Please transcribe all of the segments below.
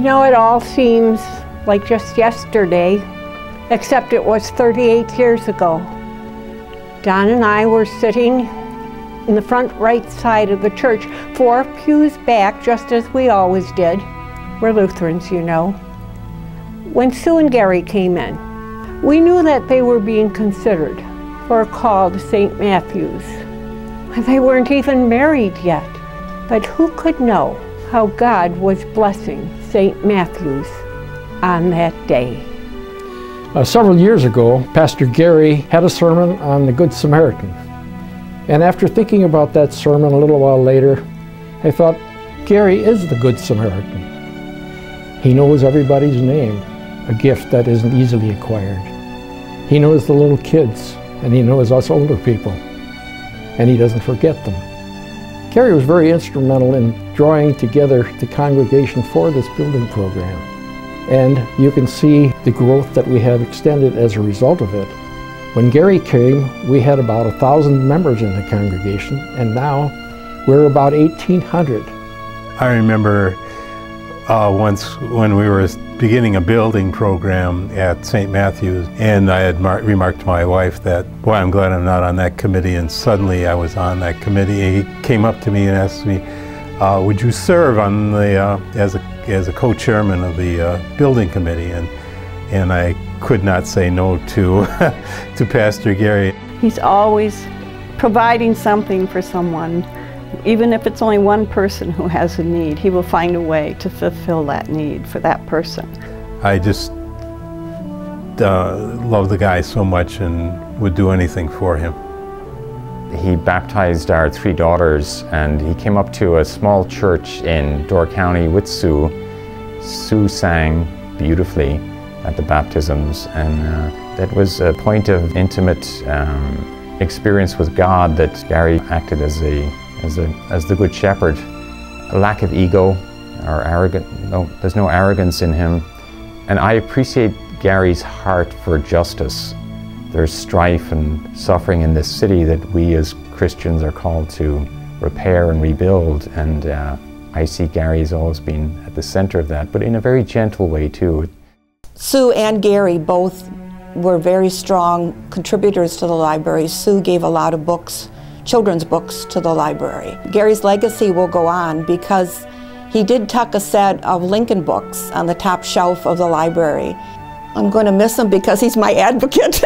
know, it all seems like just yesterday, except it was 38 years ago. Don and I were sitting in the front right side of the church, 4 pews back, just as we always did. We're Lutherans, you know. When Sue and Gary came in, we knew that they were being considered for a call to St. Matthew's. They weren't even married yet, but who could know how God was blessing St. Matthew's on that day. Several years ago, Pastor Gary had a sermon on the Good Samaritan. And after thinking about that sermon a little while later, I thought, Gary is the Good Samaritan. He knows everybody's name, a gift that isn't easily acquired. He knows the little kids, and he knows us older people, and he doesn't forget them. Gary was very instrumental in drawing together the congregation for this building program. And you can see the growth that we have extended as a result of it. When Gary came, we had about 1,000 members in the congregation, and now we're about 1,800. I remember once when we were beginning a building program at St. Matthew's, and I had remarked to my wife that, boy, I'm glad I'm not on that committee, and suddenly I was on that committee. He came up to me and asked me, would you serve on the, as a co-chairman of the building committee? And I could not say no to, to Pastor Gary. He's always providing something for someone. Even if it's only one person who has a need, he will find a way to fulfill that need for that person. I just love the guy so much and would do anything for him. He baptized our 3 daughters, and he came up to a small church in Door County with Sue. Sue sang beautifully at the baptisms, and that was a point of intimate experience with God that Gary acted as the Good Shepherd. A lack of ego or there's no arrogance in him. And I appreciate Gary's heart for justice. There's strife and suffering in this city that we as Christians are called to repair and rebuild, and I see Gary has always been at the center of that, but in a very gentle way too. Sue and Gary both were very strong contributors to the library. Sue gave a lot of books, children's books, to the library. Gary's legacy will go on because he did tuck a set of Lincoln books on the top shelf of the library. I'm going to miss him because he's my advocate.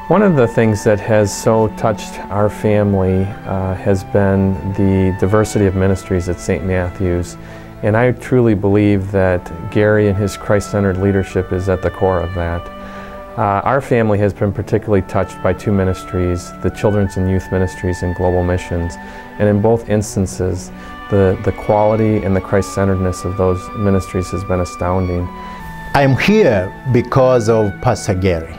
One of the things that has so touched our family has been the diversity of ministries at St. Matthew's. And I truly believe that Gary and his Christ-centered leadership is at the core of that. Our family has been particularly touched by 2 ministries, the Children's and Youth Ministries and Global Missions. And in both instances, the quality and the Christ-centeredness of those ministries has been astounding. I'm here because of Pastor Gary.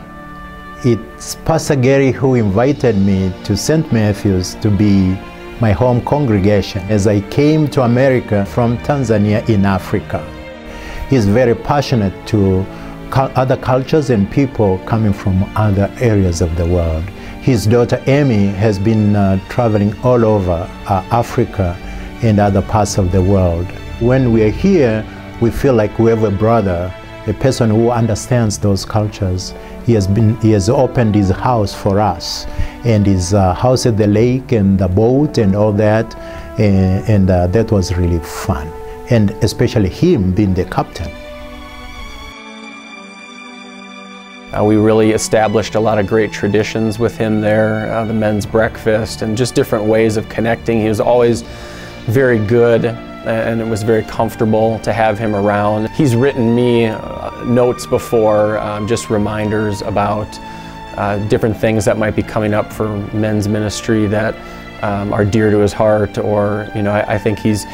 It's Pastor Gary who invited me to St. Matthew's to be my home congregation as I came to America from Tanzania in Africa. He's very passionate to other cultures and people coming from other areas of the world. His daughter Amy has been traveling all over Africa and other parts of the world. When we are here, we feel like we have a brother, a person who understands those cultures. He has opened his house for us, and his house at the lake and the boat and all that, and that was really fun, and especially him being the captain. We really established a lot of great traditions with him there, the men's breakfast and just different ways of connecting. He was always very good, and it was very comfortable to have him around. He's written me notes before, just reminders about different things that might be coming up for men's ministry that are dear to his heart, or I think his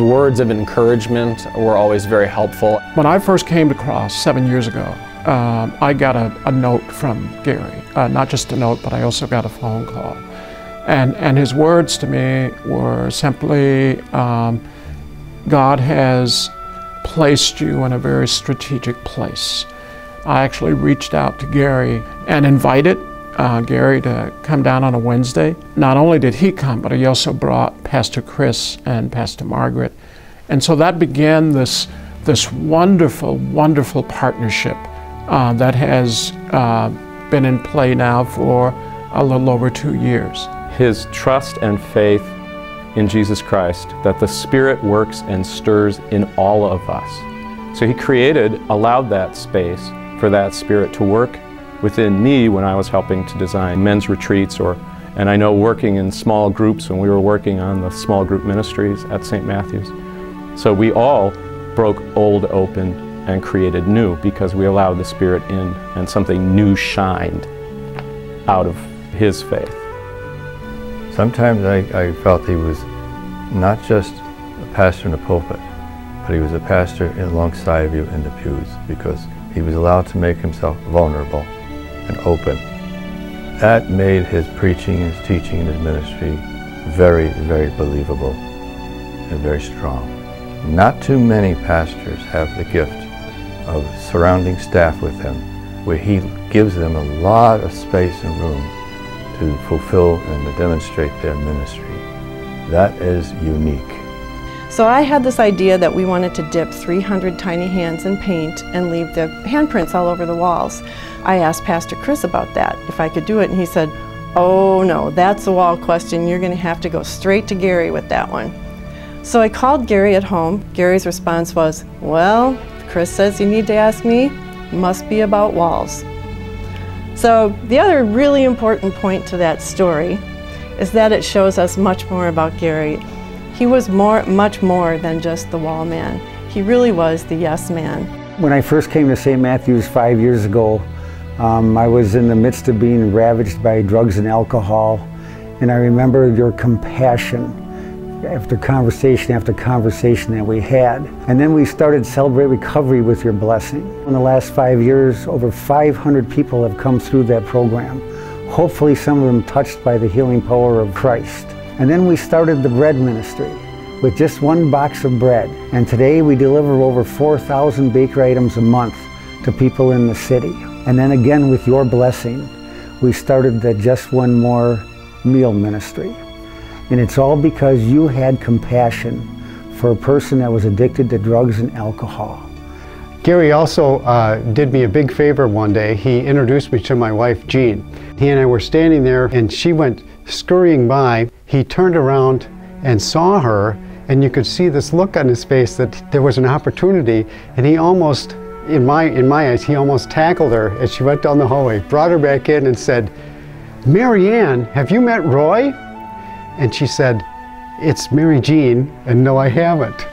words of encouragement were always very helpful. When I first came to Cross 7 years ago, I got a note from Gary. Not just a note, but I also got a phone call. And his words to me were simply, God has placed you in a very strategic place. I actually reached out to Gary and invited Gary to come down on a Wednesday. Not only did he come, but he also brought Pastor Chris and Pastor Margaret And so that began this wonderful, wonderful partnership that has been in play now for a little over 2 years. His trust and faith in Jesus Christ, that the Spirit works and stirs in all of us. So he allowed that space for that Spirit to work within me when I was helping to design men's retreats, and I know working in small groups when we were working on the small group ministries at St. Matthew's. So we all broke old open and created new because we allowed the Spirit in and something new shined out of his faith. Sometimes I felt he was not just a pastor in the pulpit, but he was a pastor alongside of you in the pews, because he was allowed to make himself vulnerable and open. That made his preaching, his teaching, and his ministry very, very believable and very strong. Not too many pastors have the gift of surrounding staff with him, where he gives them a lot of space and room to fulfill and to demonstrate their ministry. That is unique. So I had this idea that we wanted to dip 300 tiny hands in paint and leave the handprints all over the walls. I asked Pastor Chris about that, if I could do it, and he said, "Oh no, that's a wall question. You're going to have to go straight to Gary with that one." So I called Gary at home. Gary's response was, "Well, Chris says you need to ask me. Must be about walls." So the other really important point to that story is that it shows us much more about Gary. He was much more than just the wall man. He really was the yes man. When I first came to St. Matthew's 5 years ago, I was in the midst of being ravaged by drugs and alcohol, and I remember your compassion after conversation after conversation that we had. And then we started Celebrate Recovery with your blessing. In the last 5 years, over 500 people have come through that program. Hopefully some of them touched by the healing power of Christ. And then we started the bread ministry with just one box of bread. And today we deliver over 4,000 bakery items a month to people in the city. And then again with your blessing, we started the Just One More meal ministry. And it's all because you had compassion for a person that was addicted to drugs and alcohol. Gary also did me a big favor one day. He introduced me to my wife, Jean. He and I were standing there and she went scurrying by. He turned around and saw her, and you could see this look on his face that there was an opportunity, and he almost, in my eyes, he almost tackled her as she went down the hallway, brought her back in and said, "Mary Ann, have you met Roy?" And she said, "It's Mary Jean," and no, I haven't.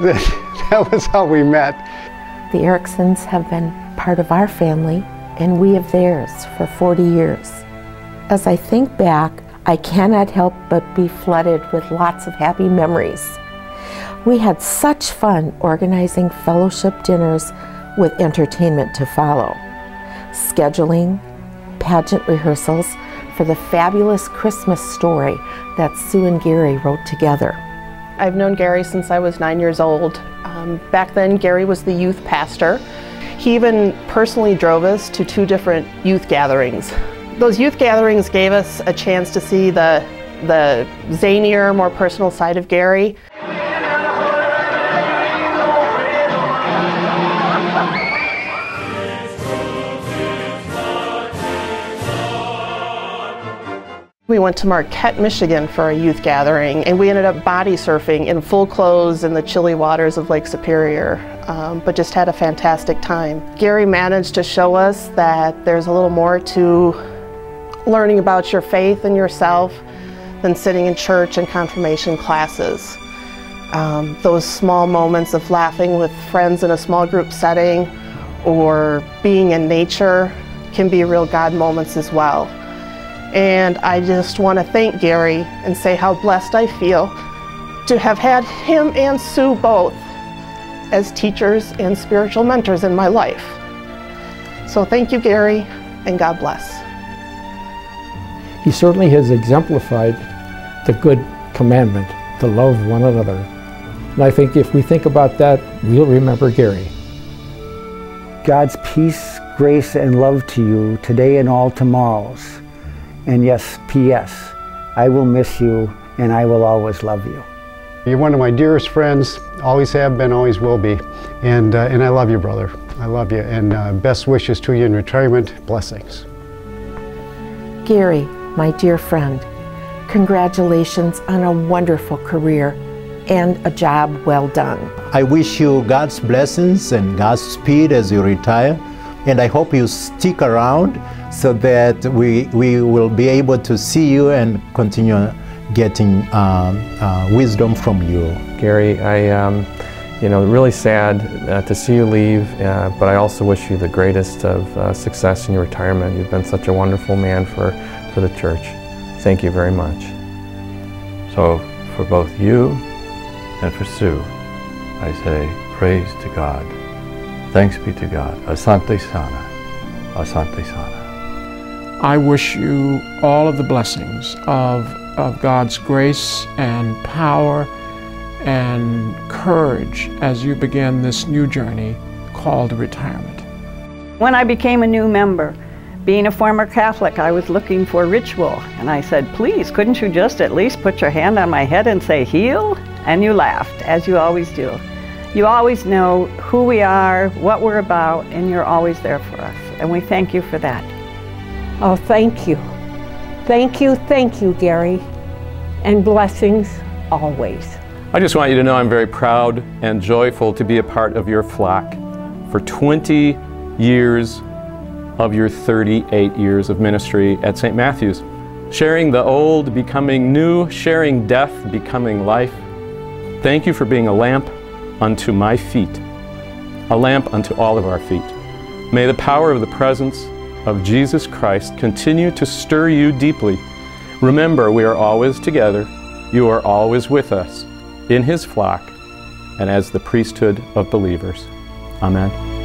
That was how we met. The Ericksons have been part of our family, and we of theirs for 40 years. As I think back, I cannot help but be flooded with lots of happy memories. We had such fun organizing fellowship dinners with entertainment to follow, scheduling pageant rehearsals for the fabulous Christmas story that Sue and Gary wrote together. I've known Gary since I was 9 years old. Back then, Gary was the youth pastor. He even personally drove us to 2 different youth gatherings. Those youth gatherings gave us a chance to see the zanier, more personal side of Gary. We went to Marquette, Michigan for a youth gathering, and we ended up body surfing in full clothes in the chilly waters of Lake Superior, but just had a fantastic time. Gary managed to show us that there's a little more to learning about your faith and yourself than sitting in church and confirmation classes. Those small moments of laughing with friends in a small group setting or being in nature can be real God moments as well. And I just want to thank Gary and say how blessed I feel to have had him and Sue both as teachers and spiritual mentors in my life. So thank you, Gary, and God bless. He certainly has exemplified the good commandment to love one another. And I think if we think about that, we'll remember Gary. God's peace, grace, and love to you today and all tomorrows. And yes, P.S., I will miss you and I will always love you. You're one of my dearest friends, always have been, always will be. And I love you, brother. I love you. And best wishes to you in retirement. Blessings. Gary, my dear friend, congratulations on a wonderful career and a job well done. I wish you God's blessings and God's speed as you retire. And I hope you stick around so that we will be able to see you and continue getting wisdom from you. Gary, really sad to see you leave, but I also wish you the greatest of success in your retirement. You've been such a wonderful man for the church. Thank you very much. So for both you and for Sue, I say praise to God. Thanks be to God. Asante Sana. Asante Sana. I wish you all of the blessings of God's grace and power and courage as you begin this new journey called retirement. When I became a new member, being a former Catholic, I was looking for ritual. And I said, please, couldn't you just at least put your hand on my head and say, heal? And you laughed, as you always do. You always know who we are, what we're about, and you're always there for us. And we thank you for that. Oh, thank you. Thank you, Gary. And blessings always. I just want you to know I'm very proud and joyful to be a part of your flock for 20 years of your 38 years of ministry at St. Matthew's. Sharing the old, becoming new, sharing death, becoming life. Thank you for being a lamp unto my feet, a lamp unto all of our feet. May the power of the presence of Jesus Christ continue to stir you deeply. Remember, we are always together. You are always with us in His flock and as the priesthood of believers. Amen.